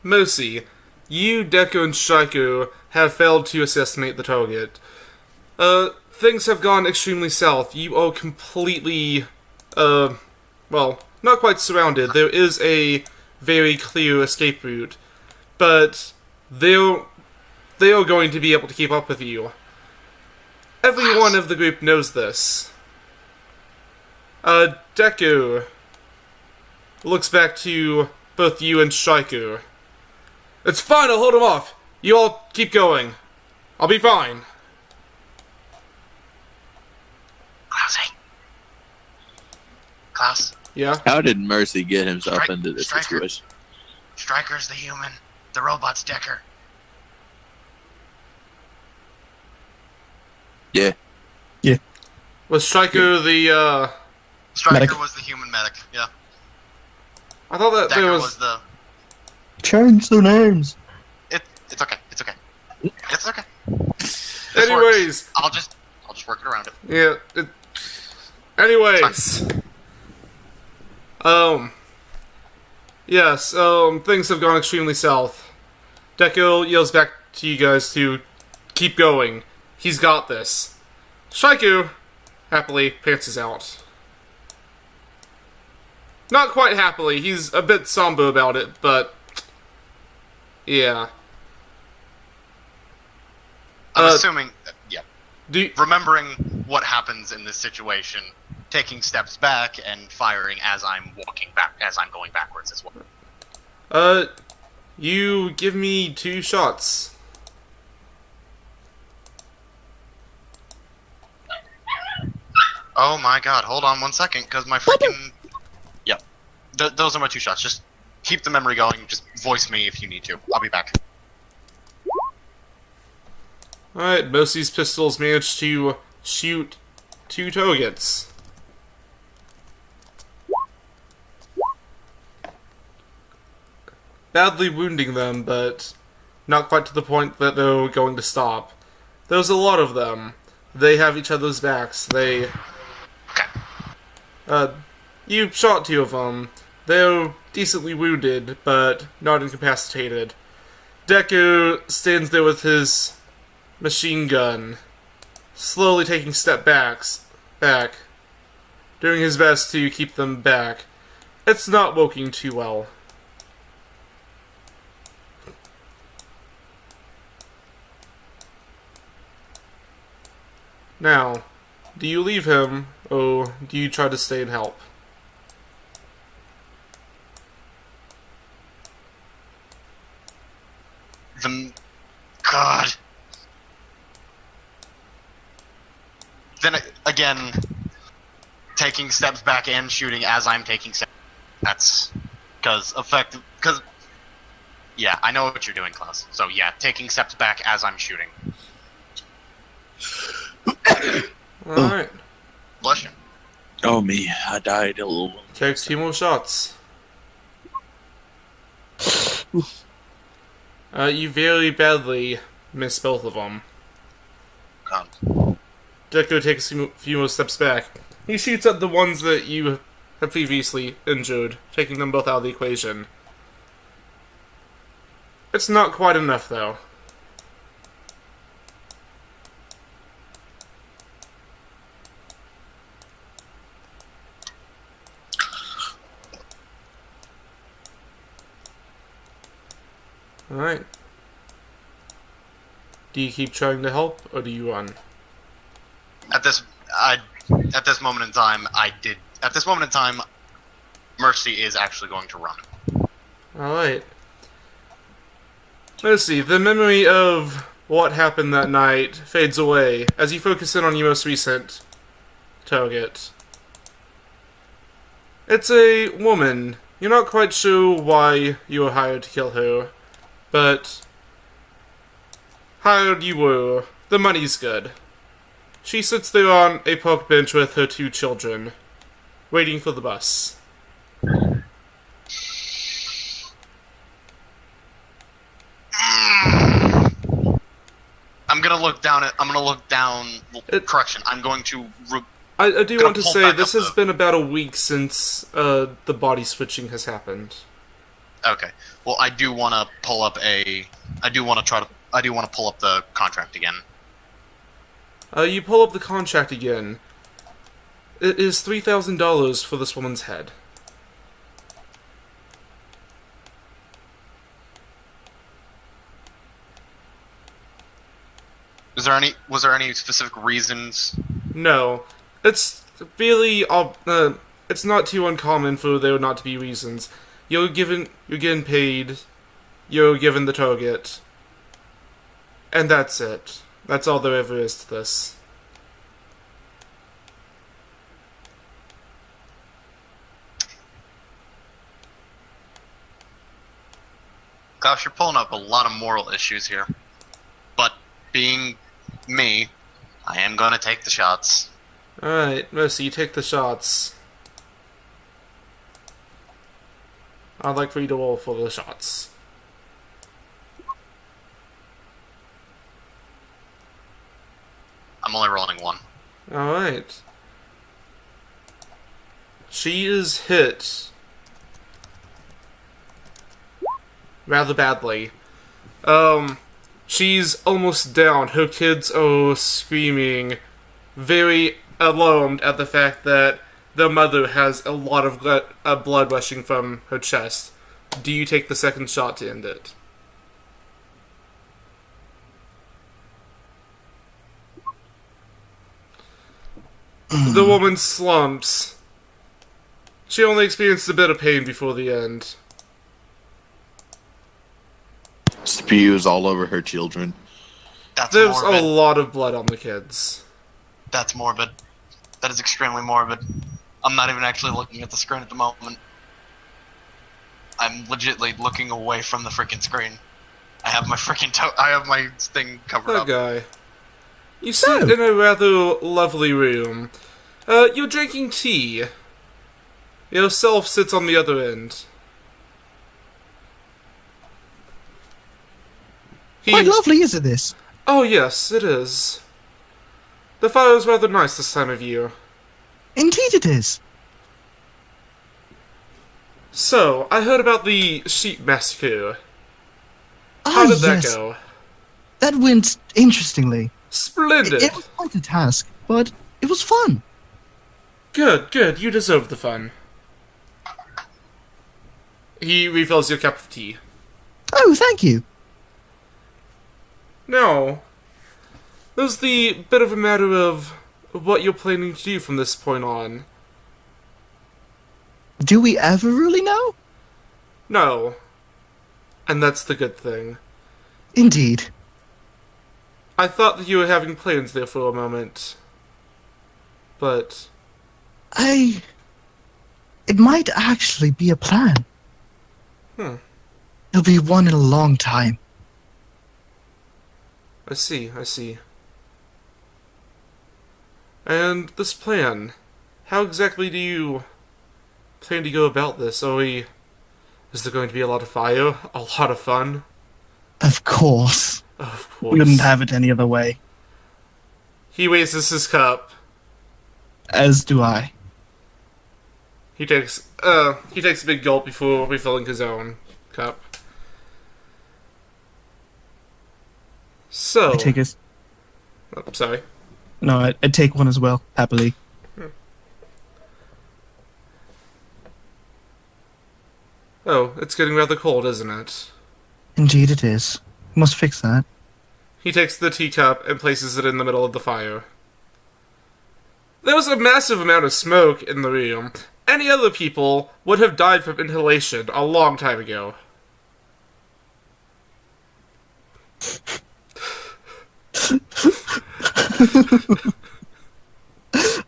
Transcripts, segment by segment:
Mosi, you, Deku, and Striker have failed to assassinate the target. Things have gone extremely south. You are completely, well, not quite surrounded. There is a very clear escape route, but they are going to be able to keep up with you. Everyone of the group knows this. Deku looks back to both you and Striker. It's fine, I'll hold him off. You all keep going. I'll be fine. Klaus? Yeah? How did Mercy get himself into this situation? Striker's the human. The robot's Decker. Yeah. Was Striker the, Striker Medic. was the human medic, yeah. I thought that Decker there was was... the... Change their names. It's okay. It's okay. It's okay. This Anyways. works. I'll just work it around it. Yeah, anyways. Yes, things have gone extremely south. Deku yells back to you guys to keep going. He's got this. Striker happily pantses out. Not quite happily, he's a bit somber about it, but... yeah. I'm assuming, yeah. Do Remembering what happens in this situation, taking steps back and firing as I'm going backwards as well. You give me 2 shots. Oh my god, hold on 1 second, because my freaking... Yep. Those are my 2 shots. Just keep the memory going, just voice me if you need to. I'll be back. Alright, Mosi's pistols managed to shoot 2 targets. Badly wounding them, but not quite to the point that they're going to stop. There's a lot of them. They have each other's backs. They... you shot 2 of them. They're decently wounded, but not incapacitated. Deku stands there with his machine gun, slowly taking back, doing his best to keep them back. It's not working too well. Now, do you leave him, or do you try to stay and help? God. Then again, taking steps back and shooting as I'm taking steps. That's because yeah, I know what you're doing, Klaus. So yeah, taking steps back as I'm shooting. Alright. Bless you. Oh me, I died a little. Take 2 more shots. You very badly miss both of them. God. Deku takes a few more steps back. He shoots at the ones that you have previously injured, taking them both out of the equation. It's not quite enough, though. Alright. Do you keep trying to help, or do you run? At this moment in time, At this moment in time, Mercy is actually going to run. Alright. Let's see, the memory of what happened that night fades away as you focus in on your most recent target. It's a woman. You're not quite sure why you were hired to kill her, but hired you were. The money's good. She sits there on a park bench with her 2 children, waiting for the bus. I'm gonna look down. Correction. I'm going to. I do want to pull say, back this up has been about a week since the body switching has happened. Okay. Well, I do want to pull up the contract again. You pull up the contract again. It is $3,000 for this woman's head. Was there any specific reasons? No. It's really, it's not too uncommon for there not to be reasons. You're getting paid, you're given the target, and that's it. That's all there ever is to this. Gosh, you're pulling up a lot of moral issues here. But being me, I am gonna take the shots. Alright, Mercy, you take the shots. I'd like for you to roll for the shots. I'm only rolling one. Alright. She is hit rather badly. She's almost down. Her kids are screaming, very alarmed at the fact that the mother has a lot of blood rushing from her chest. Do you take the second shot to end it? The woman slumps. She only experienced a bit of pain before the end. Spews all over her children. That's There's morbid. a lot of blood on the kids. That's morbid. That is extremely morbid. I'm not even actually looking at the screen at the moment. I'm legitly looking away from the freaking screen. I have my freaking I have my thing covered That up. guy. You sit in a rather lovely room. You're drinking tea. Yourself sits on the other end. Quite lovely, isn't this? Oh yes, it is. The fire is rather nice this time of year. Indeed it is. So, I heard about the sheep massacre. How did that yes. go? That went interestingly. Splendid! It was quite a task, but it was fun. Good, good. You deserve the fun. He refills your cup of tea. Oh, thank you. Now, there's the bit of a matter of what you're planning to do from this point on. Do we ever really know? No. And that's the good thing. Indeed. I thought that you were having plans there for a moment. But... It might actually be a plan. It'll be one in a long time. I see, I see. And this plan, how exactly do you plan to go about this? Is there going to be a lot of fire? A lot of fun? Of course. Of We course. wouldn't have it any other way. He raises his cup. As do I. He takes a big gulp before refilling his own cup. So... I take a... Oh, sorry. No, I'd take one as well, happily. Oh, it's getting rather cold, isn't it? Indeed it is. Must fix that. He takes the teacup and places it in the middle of the fire. There was a massive amount of smoke in the room. Any other people would have died from inhalation a long time ago.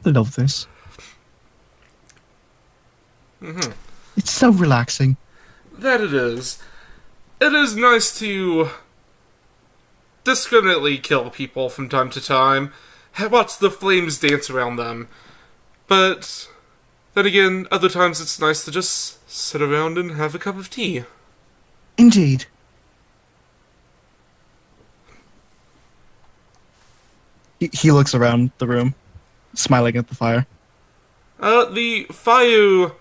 I love this. Mm-hmm. It's so relaxing. That it is. It is nice to discriminately kill people from time to time, watch the flames dance around them. But then again, other times it's nice to just sit around and have a cup of tea. Indeed. He looks around the room, smiling at the fire. The fire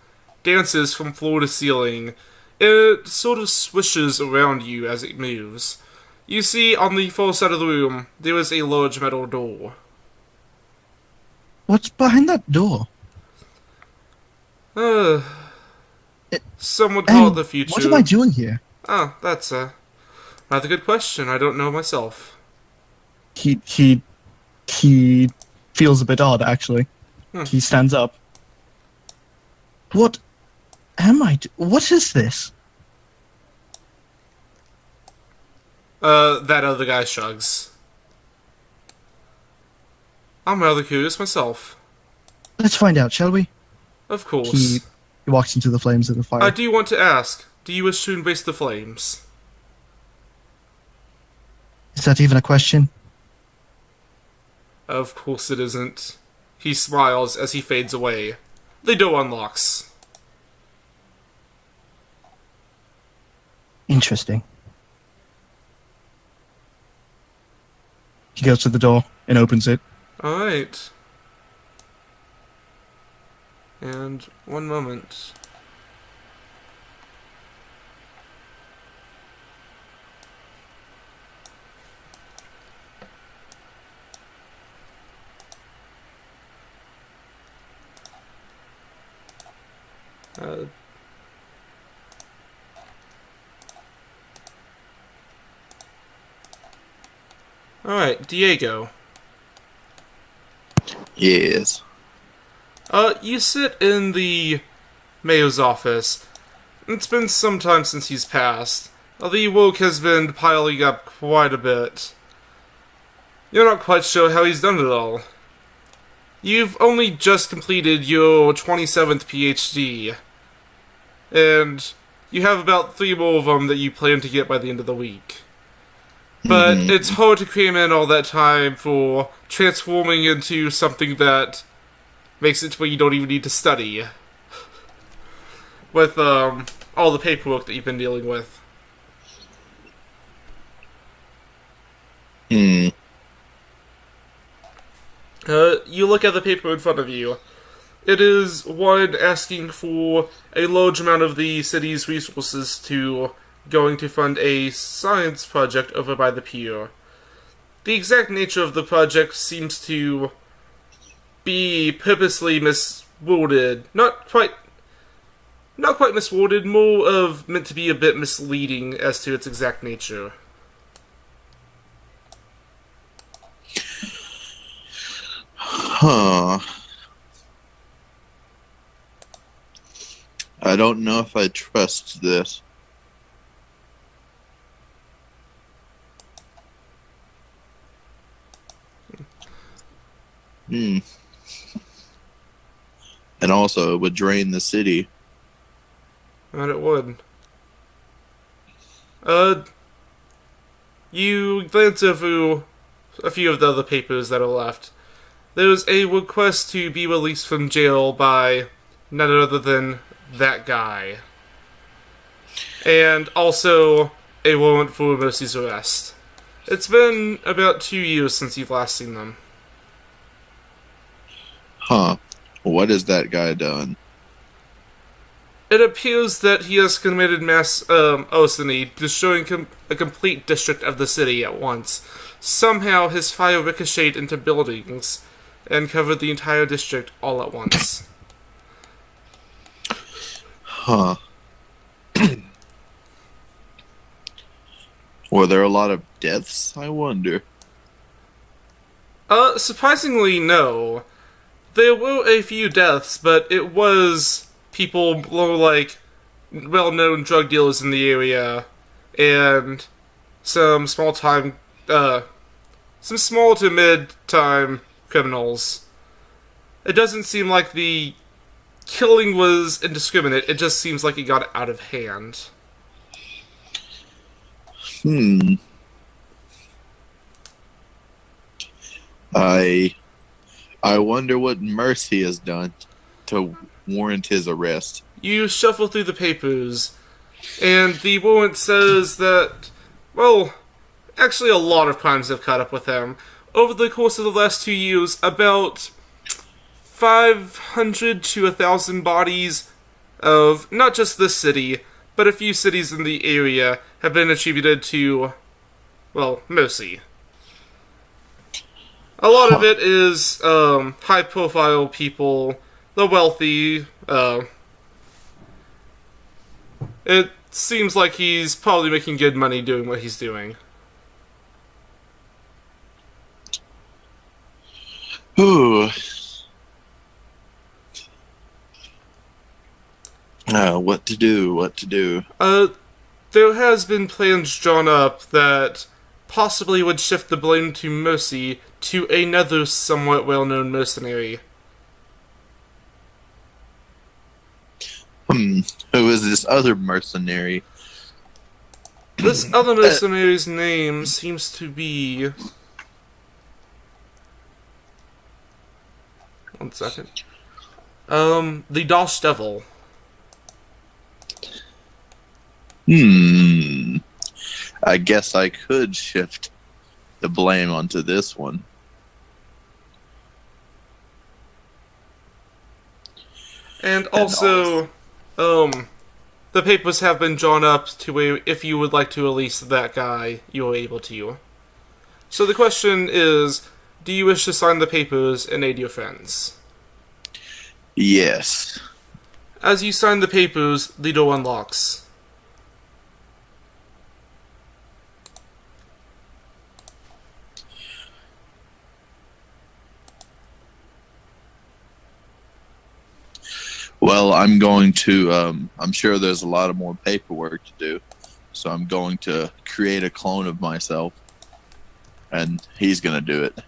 dances from floor to ceiling. It sort of swishes around you as it moves. You see, on the far side of the room, there is a large metal door. What's behind that door? Some would call it And the future. what am I doing here? Ah, that's a rather good question. I don't know myself. He feels a bit odd, actually. He stands up. What am I? What is this? That other guy shrugs. I'm rather curious myself. Let's find out, shall we? Of course. He walks into the flames of the fire. I do want to ask, do you wish to embrace the flames? Is that even a question? Of course it isn't. He smiles as he fades away. The door unlocks. Interesting. He goes to the door and opens it. Alright. And one moment. Alright, Diego. Yes. You sit in the mayor's office. It's been some time since he's passed. The work has been piling up quite a bit. You're not quite sure how he's done it all. You've only just completed your 27th PhD. And you have about 3 more of them that you plan to get by the end of the week. But it's hard to cram in all that time for transforming into something that makes it to where you don't even need to study. With all the paperwork that you've been dealing with. You look at the paper in front of you. It is one asking for a large amount of the city's resources to going to fund a science project over by the pier. The exact nature of the project seems to be purposely misworded. Not quite misworded, more of meant to be a bit misleading as to its exact nature. Huh. I don't know if I trust this. And also, it would drain the city. And it would. You glance over a few of the other papers that are left. There's a request to be released from jail by none other than that guy. And also a warrant for Mercy's arrest. It's been about 2 years since you've last seen them. Huh. What has that guy done? It appears that he has committed mass larceny, destroying a complete district of the city at once. Somehow his fire ricocheted into buildings and covered the entire district all at once. Huh. Were there a lot of deaths, I wonder? Surprisingly, no. There were a few deaths, but it was people more like well-known drug dealers in the area and some small to mid-time criminals. It doesn't seem like the killing was indiscriminate, it just seems like it got out of hand. I wonder what Mercy has done to warrant his arrest. You shuffle through the papers, and the warrant says that, well, actually a lot of crimes have caught up with him. Over the course of the last 2 years, about 500 to 1,000 bodies of not just this city, but a few cities in the area have been attributed to, well, Mercy. A lot of it is high-profile people, the wealthy. It seems like he's probably making good money doing what he's doing. Ooh. What to do? What to do? There has been plans drawn up that possibly would shift the blame to Mercy to another somewhat well-known mercenary. Who is this other mercenary? This other mercenary's name seems to be... One second. The Dosh Devil. I guess I could shift the blame onto this one. And also, the papers have been drawn up to where if you would like to release that guy, you're able to. So the question is, do you wish to sign the papers and aid your friends? Yes. As you sign the papers, the door unlocks. Well, I'm going to, I'm sure there's a lot of more paperwork to do, so I'm going to create a clone of myself, and he's going to do it,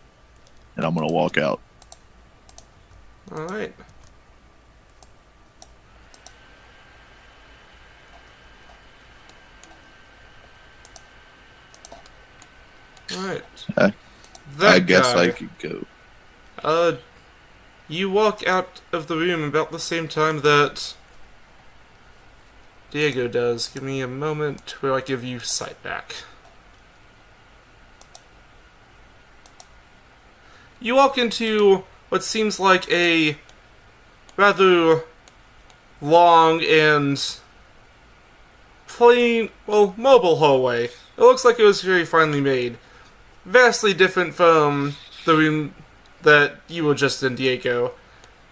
and I'm going to walk out. Alright. Alright. I guess I could go. You walk out of the room about the same time that Diego does. Give me a moment where I give you sight back. You walk into what seems like a rather long and plain, well, mobile hallway. It looks like it was very finely made. Vastly different from the room that you were just in, Diego.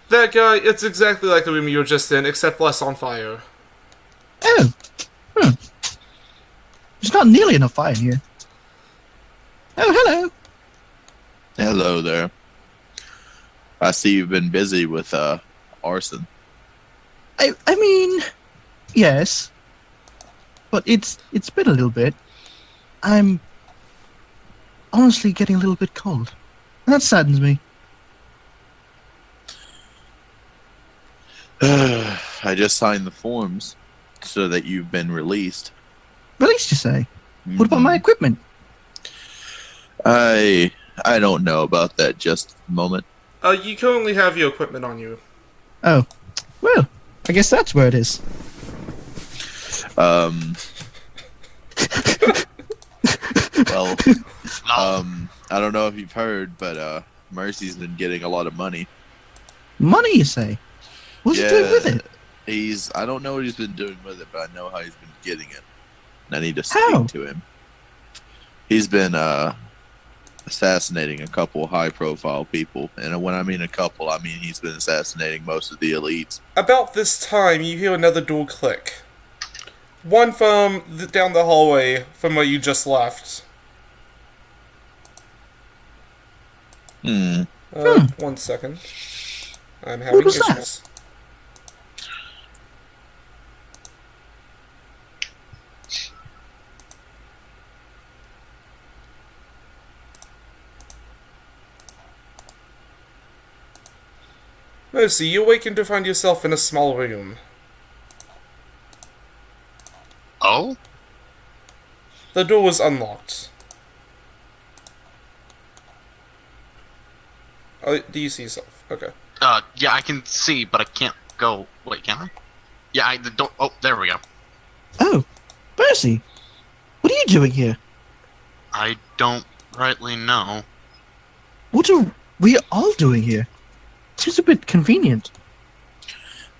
That guy, it's exactly like the room you were just in, except less on fire. Oh. There's not nearly enough fire here. Oh, hello. Hello there. I see you've been busy with, arson. I mean, yes. But it's been a little bit. I'm honestly getting a little bit cold. That saddens me. I just signed the forms so that you've been released. Released, you say? What about my equipment? I don't know about that just a moment. You currently have your equipment on you. Oh. Well, I guess that's where it is. Well, No. I don't know if you've heard, but Mercy's been getting a lot of money. Money, you say? What's he doing with it? I don't know what he's been doing with it, but I know how he's been getting it. And I need to How? speak to him. He's been assassinating a couple high-profile people, and when I mean a couple, I mean he's been assassinating most of the elites. About this time, you hear another door click. One from down the hallway from where you just left. One second. I'm having was issues. that? Mercy, you awaken to find yourself in a small room. Oh? The door was unlocked. Oh, do you see yourself? Okay. Yeah, I can see, but I can't go. Wait, can I? Yeah, the door. Oh, there we go. Oh, Mercy. What are you doing here? I don't rightly know. What are we all doing here? Seems a bit convenient.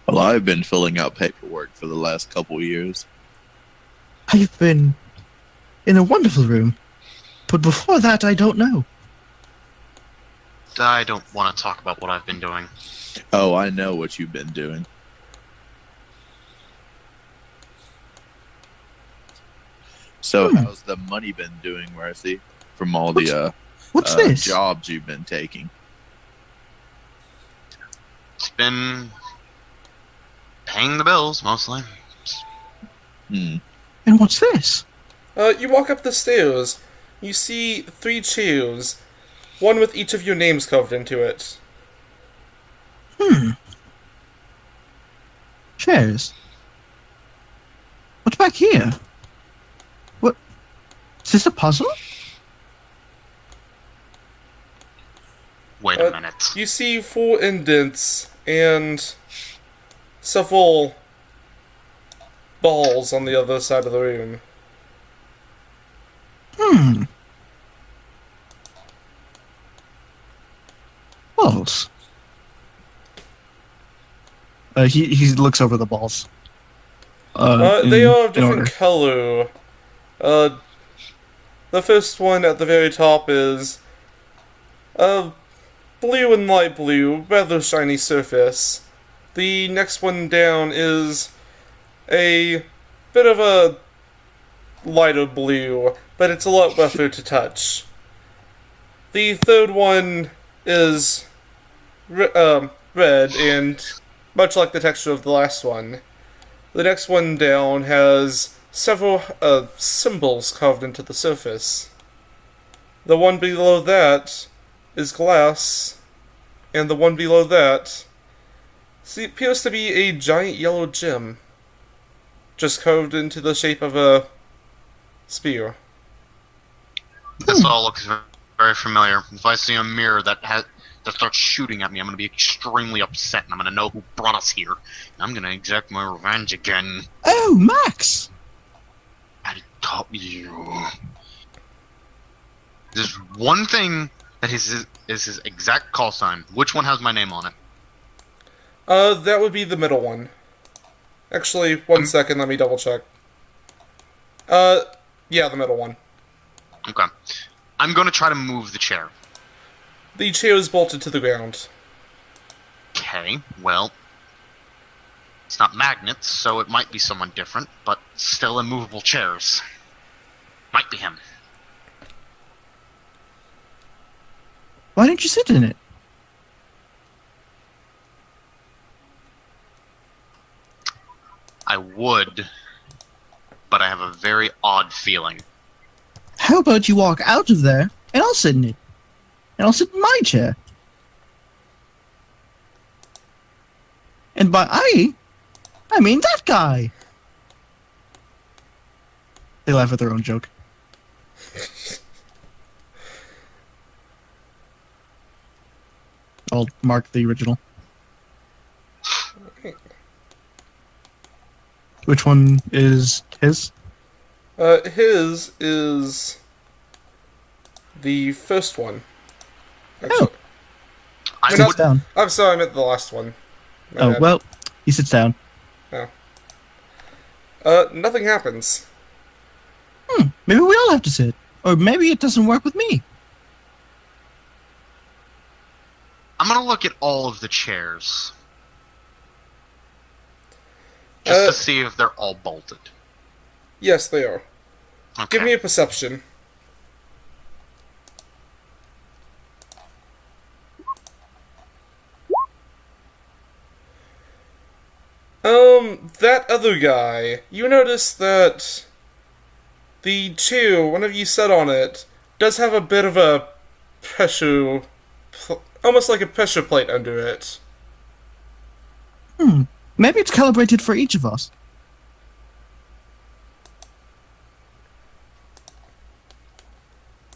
Well, I've been filling out paperwork for the last couple years. I've been in a wonderful room, but before that, I don't know. I don't want to talk about what I've been doing. Oh, I know what you've been doing. So how's the money been doing, Mercy? From all the What's this? jobs you've been taking? It's been paying the bills, mostly. Hmm. And what's this? You walk up the stairs. You see 3 chairs, one with each of your names carved into it. Chairs. What's back here? What? Is this a puzzle? Wait a minute. You see 4 indents and several balls on the other side of the room. Balls. He looks over the balls. They in- are of in different order. color. The first one at the very top is blue and light blue, rather shiny surface. The next one down is a bit of a lighter blue, but it's a lot rougher to touch. The third one is red, and much like the texture of the last one. The next one down has several symbols carved into the surface. The one below that is glass, and the one below that appears to be a giant yellow gem, just carved into the shape of a spear. This all looks very familiar. If I see a mirror that starts shooting at me, I'm going to be extremely upset, and I'm going to know who brought us here. And I'm going to exact my revenge again. Oh, Max! I taught you. There's one thing that is his exact call sign. Which one has my name on it? That would be the middle one. Actually, one second, let me double check. Yeah, the middle one. Okay. I'm going to try to move the chair. The chair is bolted to the ground. Okay, well, it's not magnets, so it might be someone different, but still immovable chairs. Might be him. Why didn't you sit in it? I would, but I have a very odd feeling. How about you walk out of there, and I'll sit in it? And I'll sit in my chair. And by I mean that guy! They laugh at their own joke. I'll mark the original. Which one is his? His is the first one. Actually, I Sits would. down. I'm sorry, I meant the last one. My Oh, bad. well, he sits down. Nothing happens. Maybe we all have to sit. Or maybe it doesn't work with me. I'm gonna look at all of the chairs. Just Uh, to see if they're all bolted. Yes, they are. Okay. Give me a perception. That other guy, you notice that the chair, whenever you sit on it, does have a bit of a pressure, almost like a pressure plate under it. Maybe it's calibrated for each of us.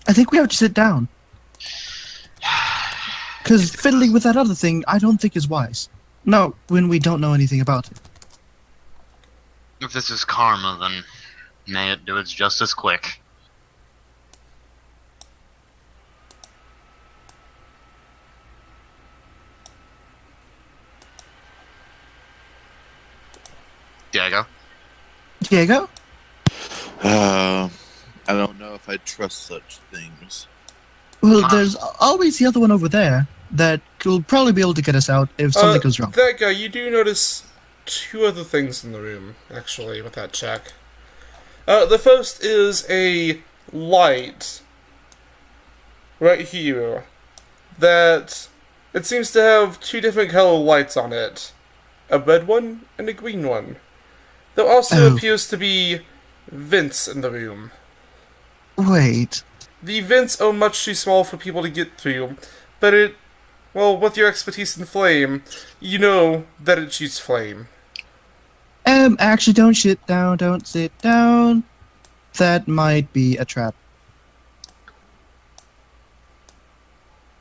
I think we have to sit down. Because fiddling with that other thing, I don't think is wise. No, when we don't know anything about it. If this is karma, then may it do its justice quick. Diego? Diego? I don't know if I trust such things. Well, there's always the other one over there that will probably be able to get us out if something goes wrong. That guy, you do notice two other things in the room, actually, with that check. The first is a light right here that it seems to have two different color lights on it. A red one and a green one. There also appears to be vents in the room. Wait. The vents are much too small for people to get through, but with your expertise in flame, you know that it shoots flame. Actually, don't sit down. That might be a trap.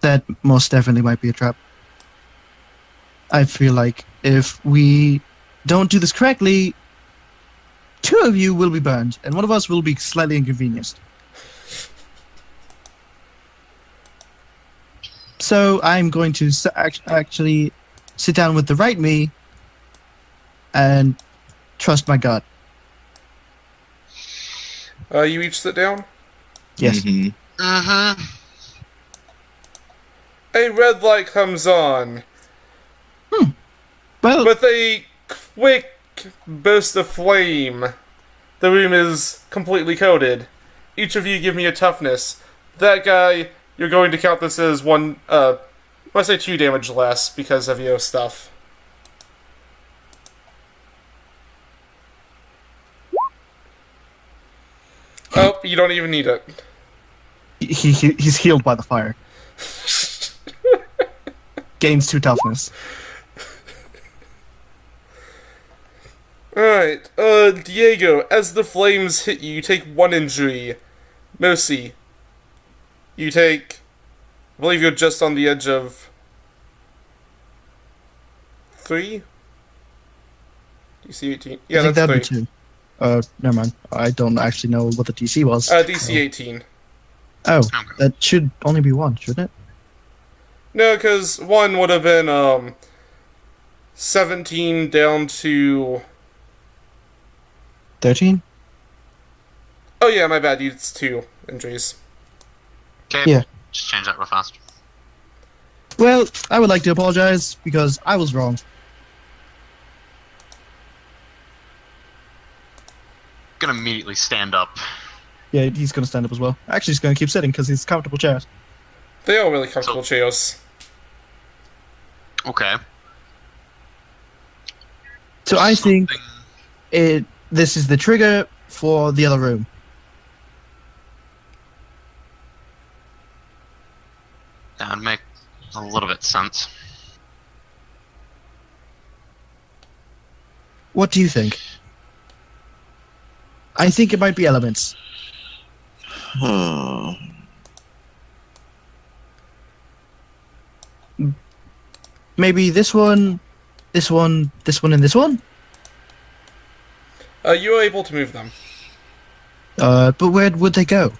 That most definitely might be a trap. I feel like if we don't do this correctly, two of you will be burned, and one of us will be slightly inconvenienced. So I'm going to actually sit down with the right me and trust my gut. You each sit down? Yes. Mhm. Mm-hmm. A red light comes on. Well, With a quick burst of flame, the room is completely coated. Each of you give me a toughness. That guy, you're going to count this as one, I say 2 damage less because of your stuff. Oh, you don't even need it. he's healed by the fire. Gains 2 toughness. Alright, Diego, as the flames hit you, you take 1 injury. Mercy, you take... I believe you're just on the edge of... 3? DC 18. Yeah, I think that's that'd 3. be 2. Never mind. I don't actually know what the DC was. DC 18. Oh, Okay. that should only be 1, shouldn't it? No, because 1 would have been, 17 down to... 13? Oh yeah, my bad, it's 2 injuries. Okay. Yeah. Just change that real fast. Well, I would like to apologize because I was wrong. Gonna immediately stand up. Yeah, he's going to stand up as well. Actually, he's going to keep sitting because he's comfortable chair. They are really comfortable chairs. Okay. So I think Something- this is the trigger for the other room. That would make a little bit sense. What do you think? I think it might be elements. Huh. Maybe this one, this one, this one, and this one? You are able to move them. But where would they go?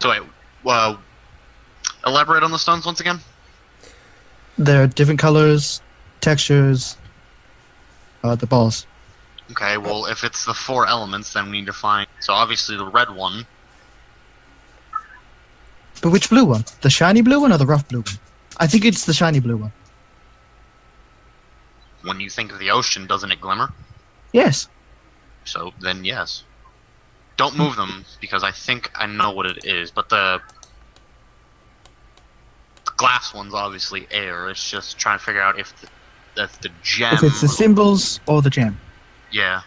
So wait, elaborate on the stones once again? They're different colors, textures, the balls. Okay, well, if it's the 4 elements, then we need to find... So obviously the red one. But which blue one? The shiny blue one or the rough blue one? I think it's the shiny blue one. When you think of the ocean, doesn't it glimmer? Yes. So then yes. Don't move them, because I think I know what it is, but the glass one's obviously air. It's just trying to figure out if that's the gem... If it's the symbols or the gem. Yeah.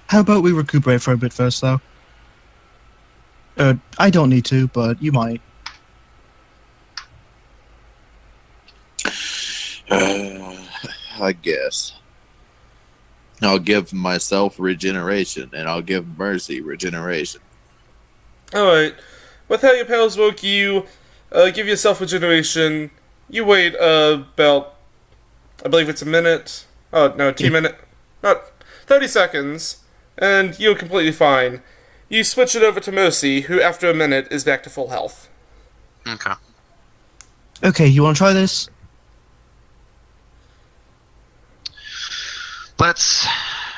How about we recuperate for a bit first, though? I don't need to, but you might. I guess. I'll give myself regeneration, and I'll give Mercy regeneration. Alright. With how your powers work, you give yourself regeneration. You wait about, I believe it's a minute. Oh, no, 2 minutes. Not 30 seconds. And you're completely fine. You switch it over to Mercy, who after a minute is back to full health. Okay. Okay, you want to try this? Let's.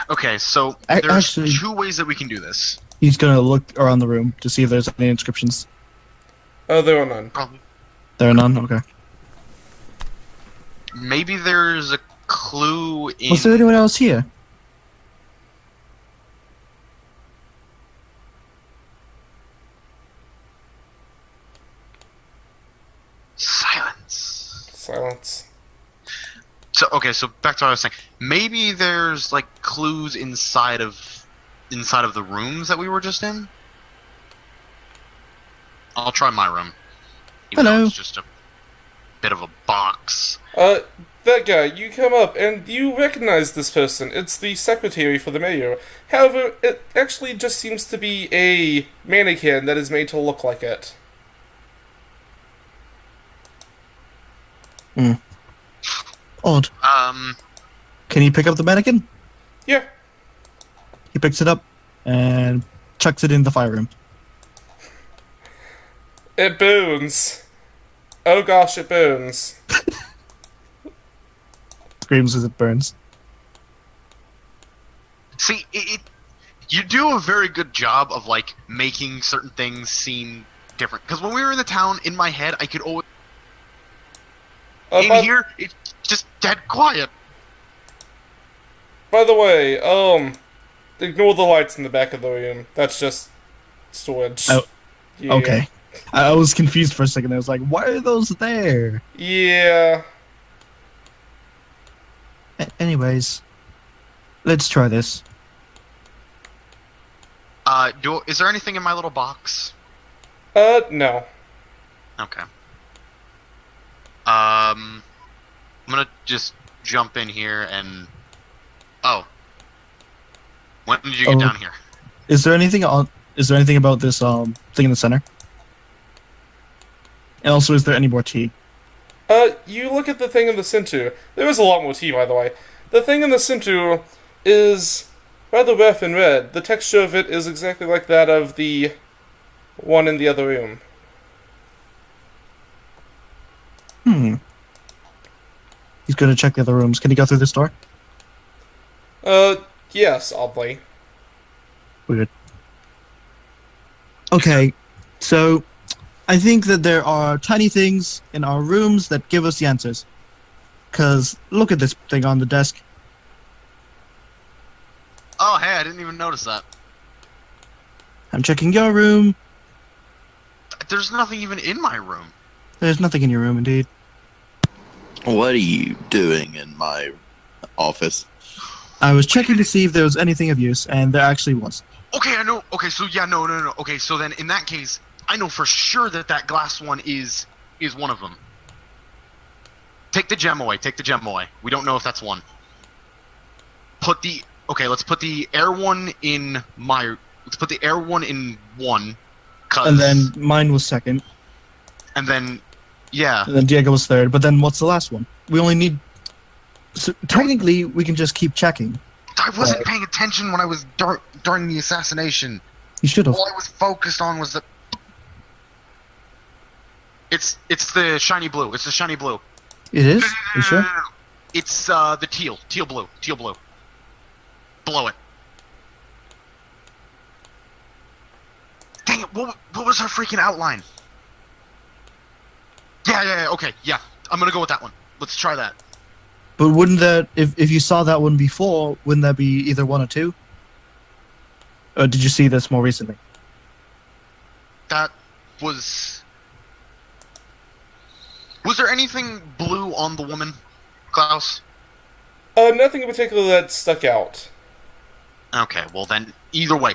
Okay, so A- there's actually- 2 ways that we can do this. He's gonna look around the room to see if there's any inscriptions. There are none. Probably. There are none? Okay. Maybe there's a clue in. Was there anyone else here? Silence. Silence. So okay, so back to what I was saying. Maybe there's like clues inside of the rooms that we were just in. I'll try my room. Even though Hello. it's just a bit of a box. That guy, you come up and you recognize this person. It's the secretary for the mayor. However, it actually just seems to be a mannequin that is made to look like it. Odd. Can he pick up the mannequin? Yeah. He picks it up and chucks it in the fire room. It burns. Oh gosh, it burns. Screams as it burns. See, you do a very good job of like making certain things seem different. Because when we were in the town, in my head, I could always By, here it's just dead quiet. by the way, ignore the lights in the back of the room. That's just storage. Oh, Yeah. Okay. I was confused for a second. I was like, why are those there? Yeah. Anyways, let's try this. Is there anything in my little box? No. Okay. I'm gonna just jump in here and. Oh. When did you get Oh. down here? Is there anything on? Is there anything about this thing in the center? And also, is there any more tea? You look at the thing in the center. There is a lot more tea, by the way. The thing in the center is rather rough and red. The texture of it is exactly like that of the one in the other room. He's gonna check the other rooms. Can he go through this door? Yes, oddly. Weird. Okay, so I think that there are tiny things in our rooms that give us the answers. Cause look at this thing on the desk. Oh, hey, I didn't even notice that. I'm checking your room. There's nothing even in my room. There's nothing in your room, indeed. What are you doing in my office? I was checking to see if there was anything of use, and there actually was. Okay, I know. Okay, so yeah, no. Okay, so then in that case, I know for sure that glass one is one of them. Take the gem away. Take the gem away. We don't know if that's one. Let's put the air one in my. Let's put the air one in one. And then mine was second, And then, yeah. and then Diego was third. But then what's the last one? We only need. So technically, we can just keep checking. I wasn't paying attention when I was during the assassination. You should have. All I was focused on was the. It's the shiny blue. It's the shiny blue. It is. You sure? It's the teal blue. Blow it. Dang it! What was her freaking outline? Yeah. Okay, yeah. I'm gonna go with that one. Let's try that. But wouldn't that, if you saw that one before, wouldn't that be either one or two? Or did you see this more recently? That was. Was there anything blue on the woman, Klaus? Nothing in particular that stuck out. Okay, well then, either way,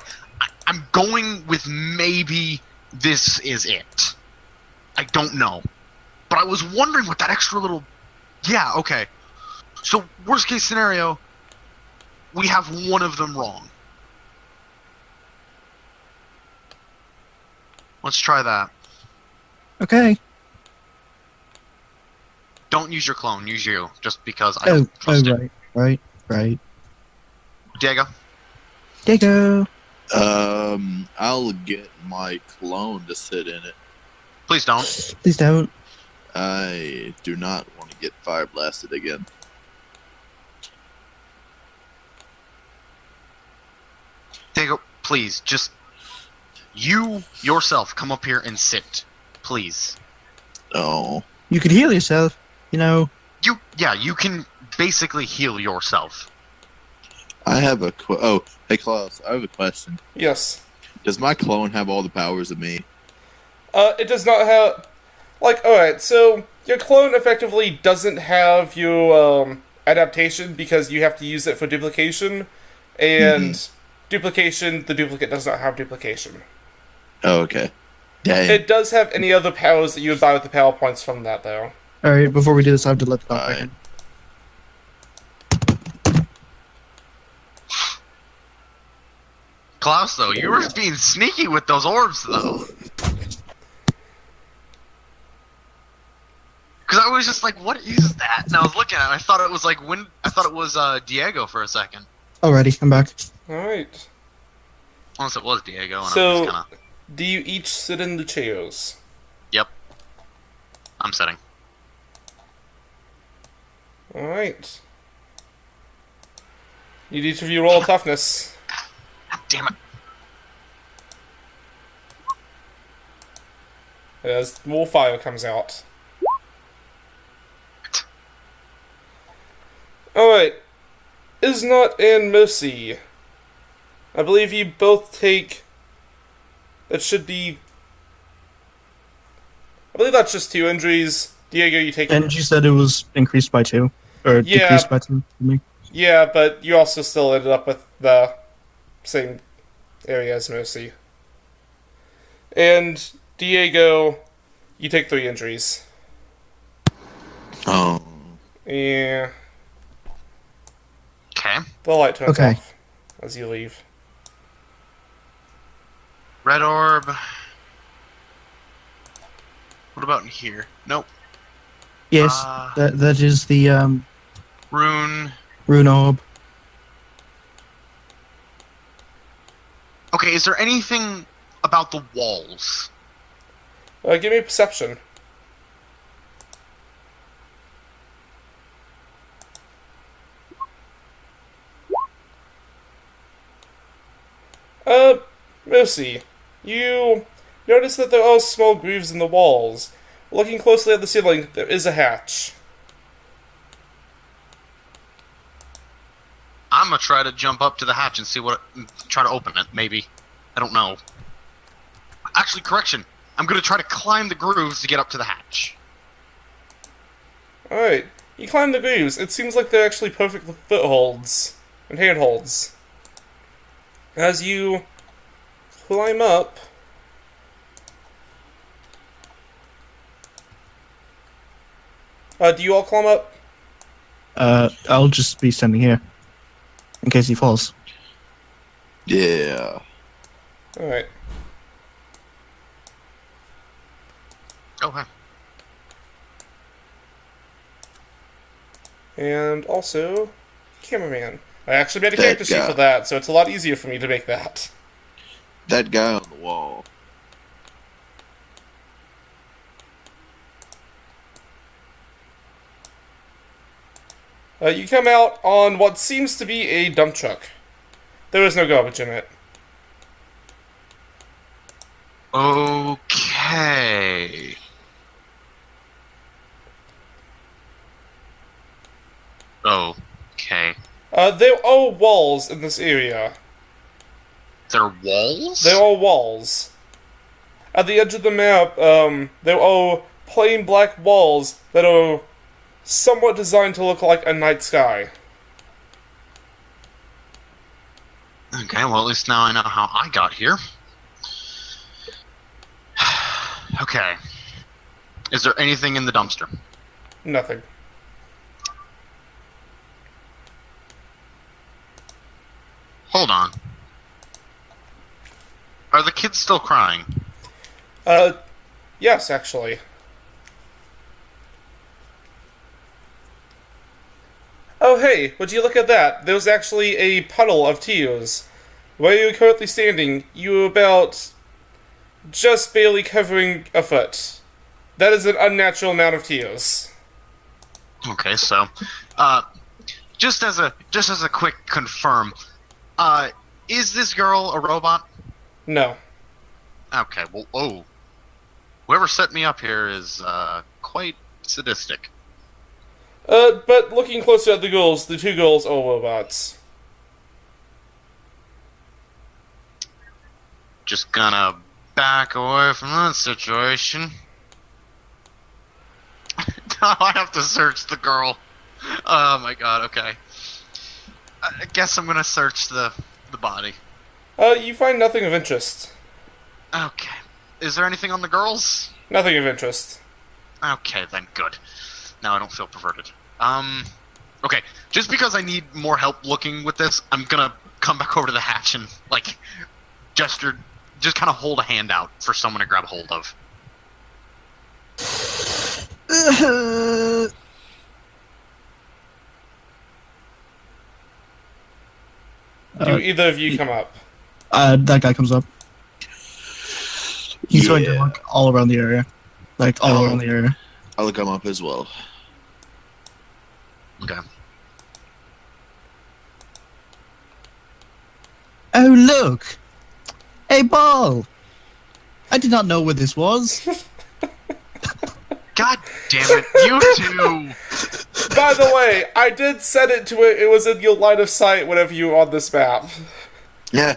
I'm going with maybe this is it. I don't know. But I was wondering what that extra little... Yeah, okay. So, worst case scenario, we have one of them wrong. Let's try that. Okay. Don't use your clone, use you, just because I Oh, don't trust it. right. Diego? Diego. I'll get my clone to sit in it. Please don't. Please don't. I do not want to get fire blasted again. Diego, please, just you yourself come up here and sit, please. Oh. You could heal yourself, you know. You can basically heal yourself. I have a hey Klaus, I have a question. Yes. Does my clone have all the powers of me? It does not have... Like, alright, so your clone effectively doesn't have your, adaptation because you have to use it for duplication, and duplication, the duplicate does not have duplication. Oh, okay. Dang. It does have any other powers that you would buy with the power points from that, though. Alright, before we do this, I have to let the dog back in. Klaus, though, you were being sneaky with those orbs, though. Because I was just like, what is that? And I was looking at it, and I thought it was Diego for a second. Alrighty, I'm back. Alright. Unless it was Diego, and So- I'm just kind of... Do you each sit in the chairs? Yep. I'm sitting. Alright. You need to view roll toughness. God damn it. As more fire comes out. Alright. Isnot and Mercy. I believe you both take... That should be... I believe that's just 2 injuries. Diego, you take... And you said it was increased by 2? Or Yeah. decreased by 2 for me? Yeah, but you also still ended up with the same area as Mercy. And Diego, you take 3 injuries. Oh. Yeah. Okay. The light turns Okay. off as you leave. Red orb. What about in here? Nope. Yes, Uh, that is the Rune. rune orb. Okay, is there anything about the walls? Give me a perception. Mercy, you notice that there are small grooves in the walls. Looking closely at the ceiling, there is a hatch. I'm gonna try to jump up to the hatch and see try to open it, maybe. I don't know. Actually, correction. I'm gonna try to climb the grooves to get up to the hatch. Alright, you climb the grooves. It seems like they're actually perfect footholds and handholds. As you climb up, do you all climb up? I'll just be standing here. In case he falls. Yeah. Alright. Okay. And also, cameraman. I actually made a That character sheet guy. for that, so it's a lot easier for me to make that. That guy on the wall. You come out on what seems to be a dump truck. There is no garbage in it. Okay. Okay. There are walls in this area. There are walls? There are walls. At the edge of the map, there are plain black walls that are somewhat designed to look like a night sky. Okay, well, at least now I know how I got here. Okay. Is there anything in the dumpster? Nothing. Hold on. Are the kids still crying? Yes, actually. Oh, hey, would you look at that? There's actually a puddle of tears. Where you're currently standing, you're about just barely covering a foot. That is an unnatural amount of tears. Okay, so, just as a quick confirm, Is this girl a robot? No. Okay, well, whoever set me up here is quite sadistic. But looking closer at the ghouls, the two ghouls are robots. Just gonna back away from that situation. Now I have to search the girl. Oh my god, okay. I guess I'm gonna search the body. You find nothing of interest. Okay. Is there anything on the girls? Nothing of interest. Okay, then good. Now I don't feel perverted. Okay, just because I need more help looking with this, I'm gonna come back over to the hatch and, like, gesture, just kind of hold a hand out for someone to grab hold of. Do either of you come up? That guy comes up. He's going to Yeah. look all around the area. Like, all around the area. I'll come up as well. Okay. Oh, look! A ball! I did not know where this was. God damn it, you two! By the way, I did set it to it. It was in your line of sight whenever you were on this map. Yeah.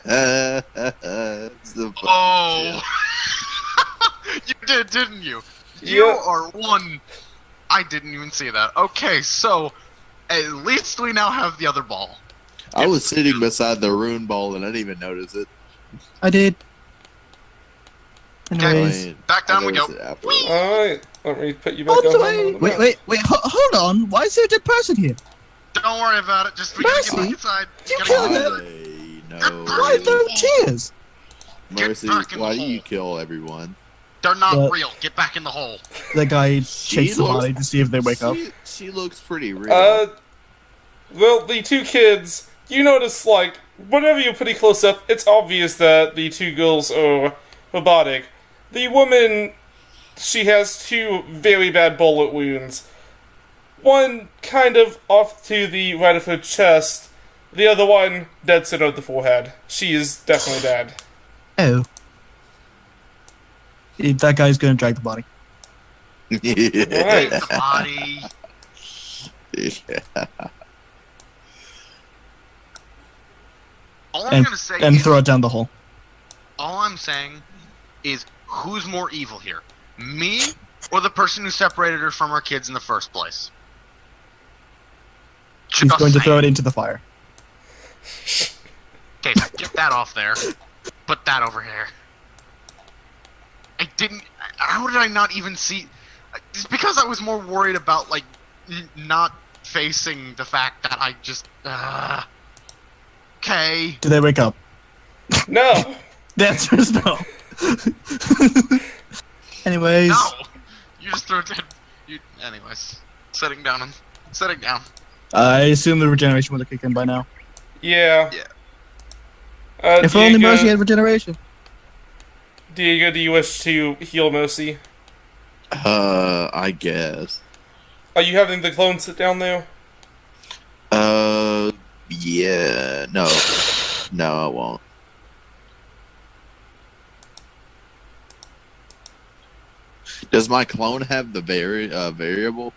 It's the Oh! You did, didn't you? You Yeah. are one. I didn't even see that. Okay, so at least we now have the other ball. I was sitting beside the rune ball and I didn't even notice it. I did. I Anyways. mean, Back down I we go. noticed it afterwards. Alright, let me put you back Hold on. away! Wait, hold on! Why is there a dead person here? Don't worry about it. Just we gotta get Mercy? back inside. You Gotta killed get him. inside. No. Why are there tears? Mercy, Get back in why the do you hole. kill everyone? They're not But- real. Get back in the hole. The guy She shakes the looks- body to see if they wake up. She looks pretty real. Well, the two kids, you notice, like, whenever you're pretty close up, it's obvious that the two girls are robotic. The woman, she has two very bad bullet wounds. One kind of off to the right of her chest, the other one dead center of the forehead. She is definitely dead. Oh. That guy's gonna drag the body. Alright. The body. All I'm And- gonna say And is, throw it down the hole. all I'm saying is, who's more evil here? Me or the person who separated her from her kids in the first place? He's Just going to throw it saying. into the fire. Okay, so get that off there. Put that over here. I didn't. How did I not even see? It's because I was more worried about, like, not facing the fact that I just. Okay. Do they wake up? No! The answer is no. Anyways, No! You just threw it dead. Anyways. Sitting down. Sitting down. I assume the regeneration would have kicked in by now. Yeah. Yeah. If only Diego, Mercy had regeneration. Diego, do you wish to heal Mercy? I guess. Are you having the clone sit down there? Yeah. No. No, I won't. Does my clone have the variable?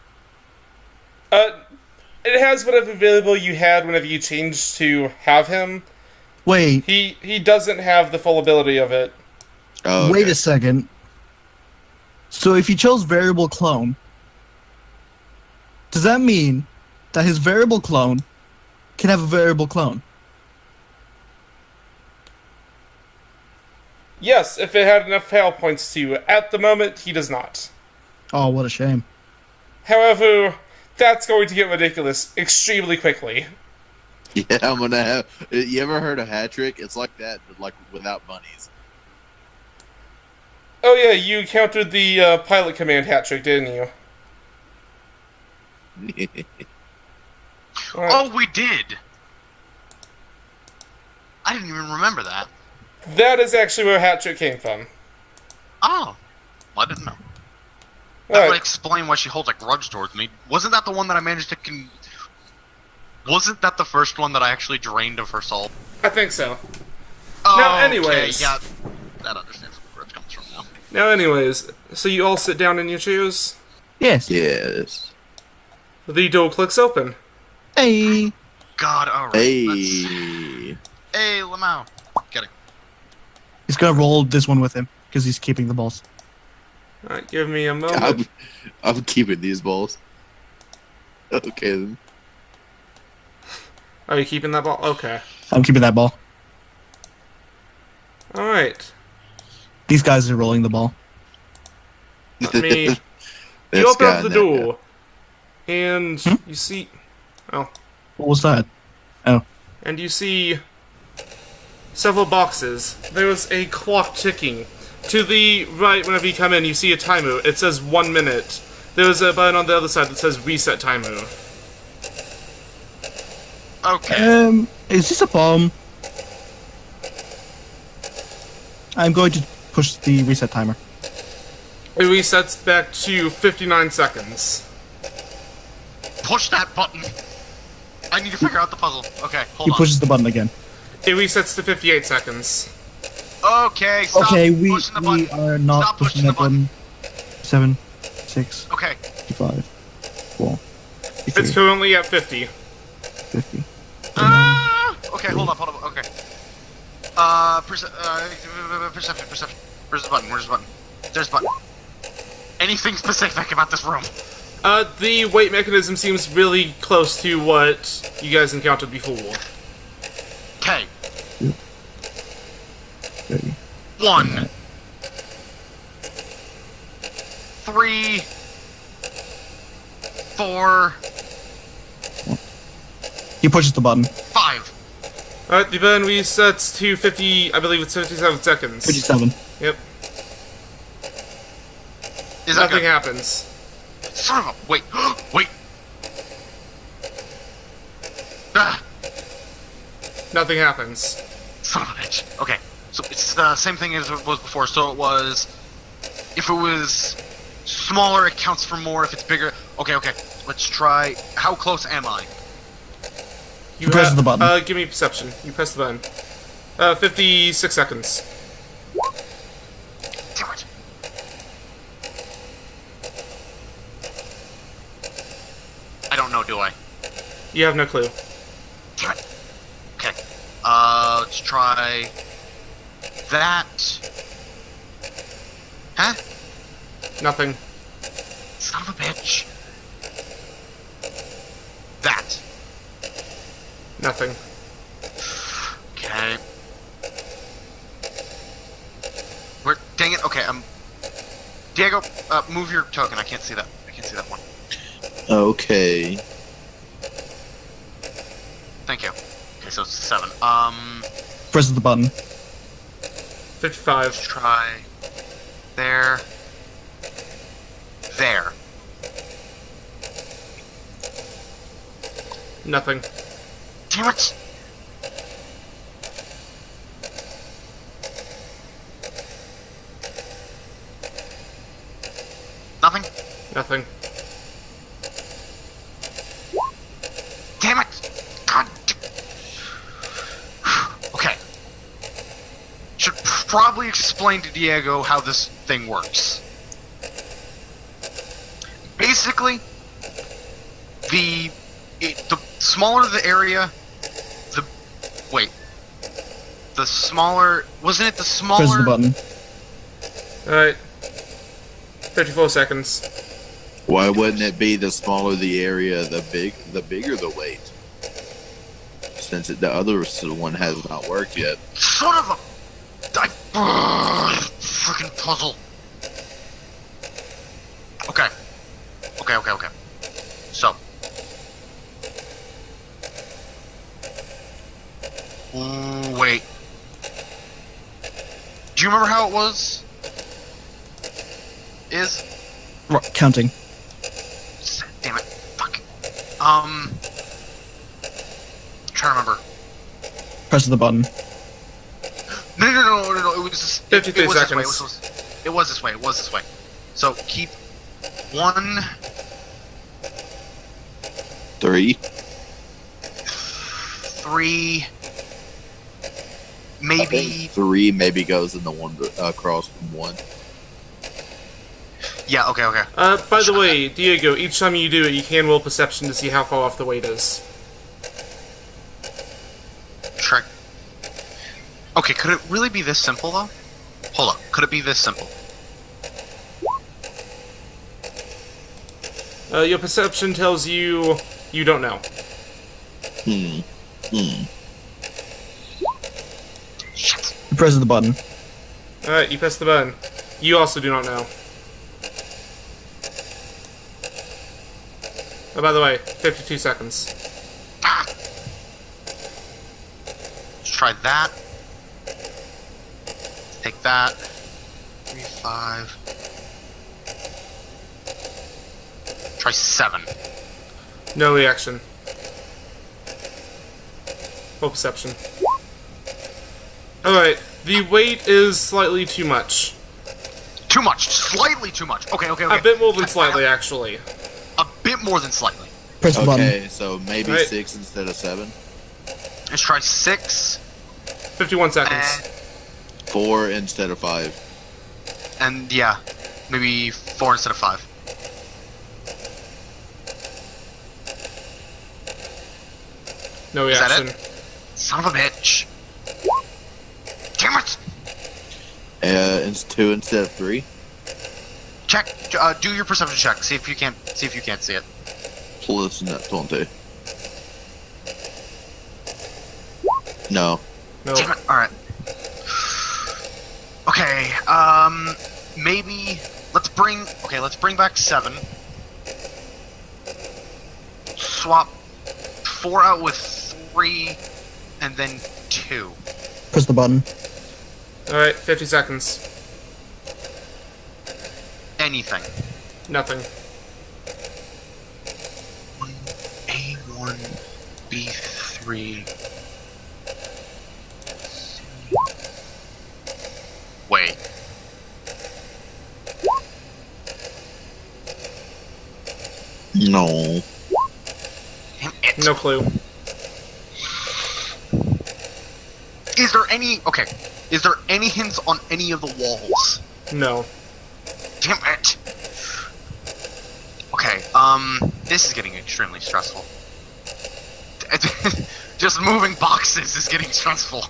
It has whatever variable you had whenever you changed to have him. Wait, He doesn't have the full ability of it. Oh, wait okay. a second. So if you chose variable clone, does that mean that his variable clone can have a variable clone? Yes, if it had enough fail points to. At the moment, he does not. Oh, what a shame. However, that's going to get ridiculous extremely quickly. Yeah, I'm gonna have. You ever heard of hat trick? It's like that, but like without bunnies. Oh yeah, you encountered the pilot command hat trick, didn't you? Alright. Oh, we did! I didn't even remember that. That is actually where hat trick came from. Oh. Well, I didn't know. That would Alright. explain why she holds a grudge towards me. Wasn't that the one that I managed to Wasn't that the first one that I actually drained of her soul? I think so. Now, Okay, anyways. yeah, that understands where it comes from now. Now, anyways, so you all sit down in your chairs. Yes. Yes. The door clicks open. Hey. God, alright. Hey. Hey, Lamau. Get it. He's gonna roll this one with him because he's keeping the balls. Alright, give me a moment. I'm keeping these balls. Okay then. Are you keeping that ball? Okay. I'm keeping that ball. Alright. These guys are rolling the ball. Let me... This You open guy up the and that guy. door. And you see... Oh. What was that? And you see... several boxes. There was a clock ticking. To the right, whenever you come in, you see a timer. It says 1 minute. There's a button on the other side that says reset timer. Okay. Is this a bomb? I'm going to push the reset timer. It resets back to 59 seconds. Push that button. I need to figure out the puzzle. Okay, hold He on. pushes the button again. It resets to 58 seconds. Okay, stop Okay, we pushing the button. are not Stop pushing pushing that the button. button. 7, 6, Okay. 55, 4, It's 53, currently at 50. 50. Okay, hold up. Okay. Perception. Where's the button? There's the button. Anything specific about this room? The weight mechanism seems really close to what you guys encountered before. Okay. 30. 1, 3, 4, He pushes the button. 5. Alright, the burn resets to 50, I believe it's 57 seconds. 57. Yep. Is that Nothing good? happens. Son of a... Wait. Wait. Ah, Nothing happens. son of a bitch. Okay. So it's the same thing as it was before. So it was... If it was smaller, it counts for more. If it's bigger... Okay. Let's try... How close am I? You Press ha- the button. Give me perception. You press the button. 56 seconds. Damn it. I don't know, do I? You have no clue. Damn it. Okay. Let's try... That... Huh? Nothing. Son of a bitch. That. Nothing. Okay. Where? Dang it. Okay. Diego, move your token. I can't see that. I can't see that one. Okay. Thank you. Okay, so it's 7. Presses the button. 55. Let's try. There. There. Nothing. Damn it! Nothing? Nothing. Damn it! God. Okay. Should probably explain to Diego how this thing works. Basically, the smaller the area, the smaller, wasn't it the smaller? Presses the button. Alright. 54 seconds. Why wouldn't it be the smaller the area, the bigger the weight? Since the other one has not worked yet. Son of a... freaking puzzle. Okay. So. Ooh, wait. Do you remember how it was? Counting. Damn it. Fuck. Trying to remember. Presses the button. No. It was just... 53 it was seconds. It was this way. So, keep 1... 3. 3... I maybe. think 3 maybe goes in the one across from 1. Yeah. Okay. Okay. By the way, Diego, each time you do it, you can roll perception to see how far off the weight is. Try. Okay. Could it really be this simple though? Hold up. Could it be this simple? Your perception tells you don't know. Shit. You press the button. Alright, you press the button. You also do not know. Oh, by the way, 52 seconds. Ah. Let's try that. Take that. 3, 5. Try 7. No reaction. Full perception. Alright, the weight is slightly too much. Too much. Slightly too much. Okay. Okay. Okay. A bit more than slightly, actually. A bit more than slightly. Press the button. Okay, so maybe Right. 6 instead of 7. Let's try 6. 51 seconds. 4 instead of 5. And yeah, maybe 4 instead of 5. No Is that reaction. it? Son of a bitch. Damn it! It's 2 instead of 3. Check. Do your perception check. See if you can't see it. Plus net 20. No. No. Damn it. All right. Okay. Maybe let's bring back 7. Swap 4 out with 3, and then 2. Press the button. Alright, 50 seconds. Anything. Nothing. 1A1 B3. Wait. No. Damn it. No clue. Is there any hints on any of the walls? No. Damn it. Okay, this is getting extremely stressful. Just moving boxes is getting stressful.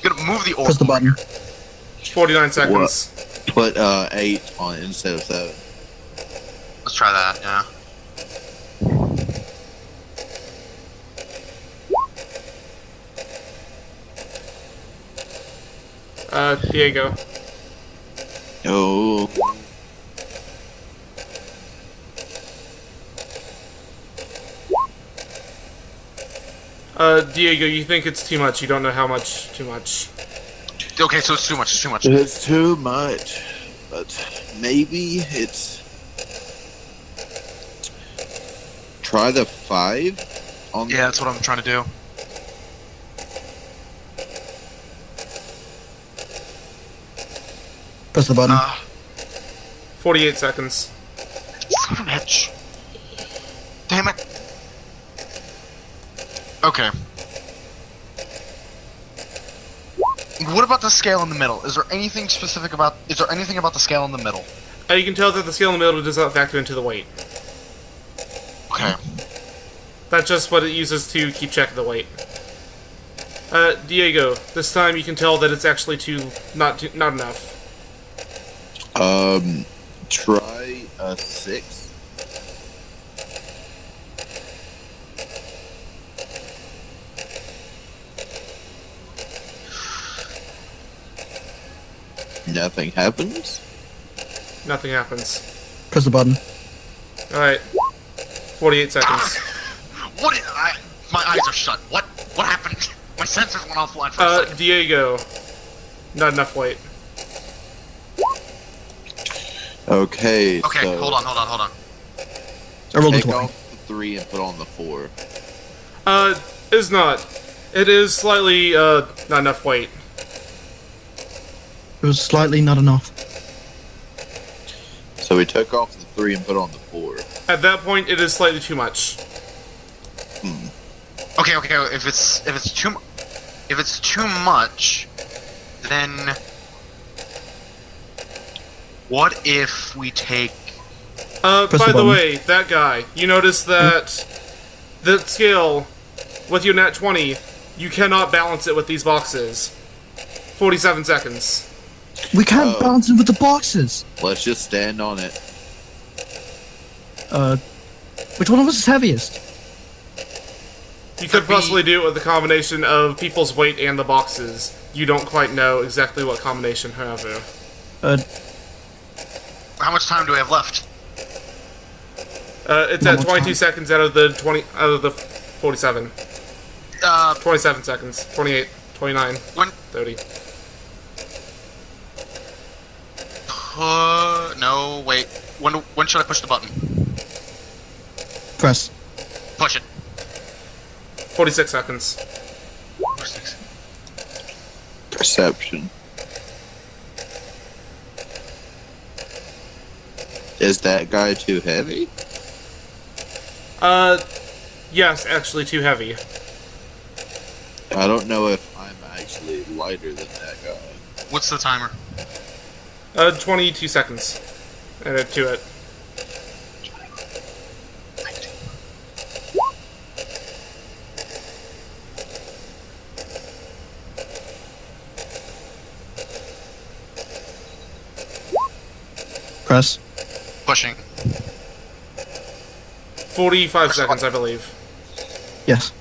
Gonna move the orb. Press the button. 49 seconds. Put 8 on instead of 7. Let's try that, yeah. Diego. Oh. Diego, you think it's too much. You don't know how much too much. Okay, so it's too much, it's too much. It's too much. But maybe it's. Try the 5 on Yeah, that's what I'm trying to do. Press the button. 48 seconds. Son of a bitch. Damn it. Okay. What about the scale in the middle? Is there anything about the scale in the middle? You can tell that the scale in the middle does not factor into the weight. Okay. That's just what it uses to keep track of the weight. Diego, this time you can tell that it's actually not enough. Try a 6. Nothing happens. Nothing happens. Press the button. Alright. 48 seconds. What? My eyes are shut. What happened? My sensors went offline for a second. Diego. Not enough weight. Okay. Okay, so hold on. I rolled a Take 20. off the 3 and put on the 4. Is not. It is slightly, not enough weight. It was slightly not enough. So we took off the 3 and put on the 4. At that point, it is slightly too much. Okay. If it's too much. if it's too much, then what if we take? By Press the the button. way, that guy, you notice that the skill with your nat 20, you cannot balance it with these boxes. 47 seconds. We can't Oh. balance it with the boxes. Let's just stand on it. Which one of us is heaviest? You could Could be- possibly do it with a combination of people's weight and the boxes. You don't quite know exactly what combination, however. How much time do we have left? It's One at more 22 time. seconds out of the 47. 27 seconds. 28, 29, When? 30. No, wait. When should I push the button? Press. Push it. 46 seconds. Perception. Is that guy too heavy? Yes, actually too heavy. I don't know if I'm actually lighter than that guy. What's the timer? 22 seconds. And to it. Press. Pushing. 45 seconds, I believe. Yes.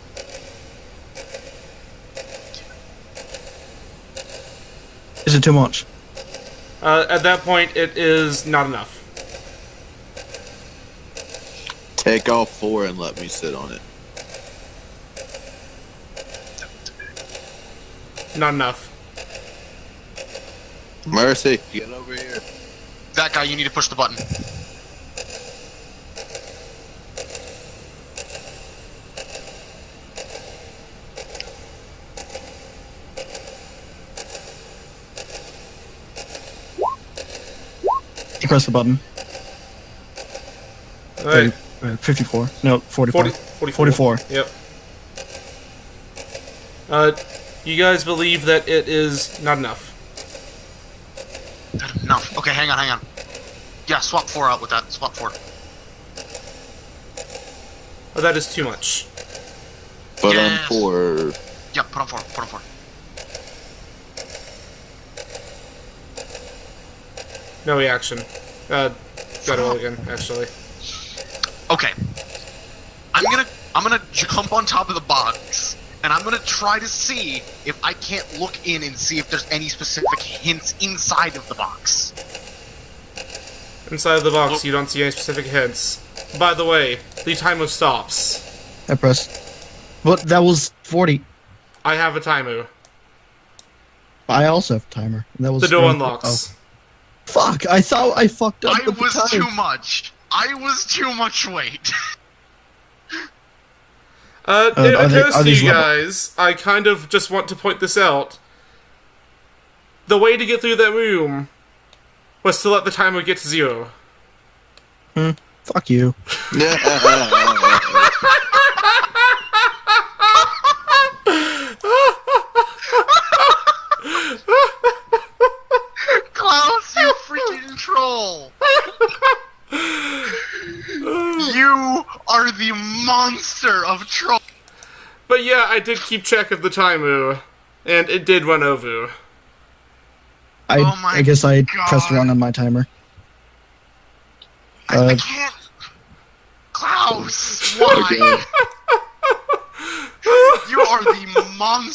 Is it too much? At that point, it is not enough. Take off 4 and let me sit on it. Not enough. Mercy, get over here. That guy, you need to push the button. Press the button. Alright. 54. No, 44. 44. 44. Yep. You guys believe that it is not enough. Not enough. Okay, hang on. Yeah, swap 4 out with that. Swap 4. Oh, that is too much. But Yes. on 4. Yeah, put on 4. Put on 4. No reaction. Gotta roll again, actually. Okay. I'm gonna jump on top of the box, and I'm gonna try to see if I can't look in and see if there's any specific hints inside of the box. Inside the box, you don't see any specific hints. By the way, the timer stops. I pressed. What? That was 40. I have a timer. I also have a timer. And that was The door 40. unlocks. Oh. Fuck! I thought I fucked up I with was the time. too much. I was too much weight. It are occurs to these you level- guys, I kind of just want to point this out. The way to get through that room was to let the timer get to 0. Fuck you. Klaus, you freaking troll! You are the monster of troll. But yeah, I did keep track of the timer, and it did run over. Oh my I guess I pressed God. wrong on my timer. I can't. Klaus, why? Okay. You are the monster.